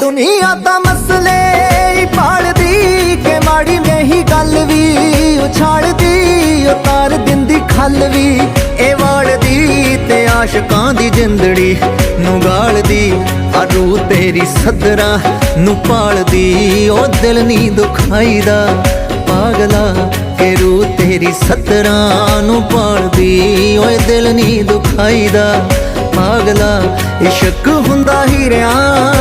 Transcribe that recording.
ਦੁਨੀਆ ਤਾਂ ਮਸਲੇ ਹੀ ਪਾਲਦੀ ਕਿ ਮਾੜੀ ਨਹੀਂ ਗੱਲ ਵੀ ਉਛਾਲਦੀ ਉਤਾਰ ਦਿੰਦੀ ਖੱਲ ਵੀ ਇਹ ਵਾਲਦੀ ਤੇ ਆਸ਼ਕਾਂ ਦੀ ਜਿੰਦੜੀ ਨੂੰ ਗਾਲਦੀ ਆ ਰੂਹ ਤੇਰੀ ਸੱਦਰਾਂ ਨੂੰ ਪਾਲਦੀ ਉਹ ਦਿਲ ਨਹੀਂ ਦੁਖਾਈਦਾ ਪਾਗਲਾ ਕਿ ਰੂਹ ਤੇਰੀ ਸੱਦਰਾਂ ਨੂੰ ਪਾਲਦੀ ਓਏ ਦਿਲ ਨਹੀਂ ਦੁਖਾਈਦਾ ਪਾਗਲਾ ਇਸ਼ਕ ਹੁੰਦਾ ਹੀਰਿਆਂ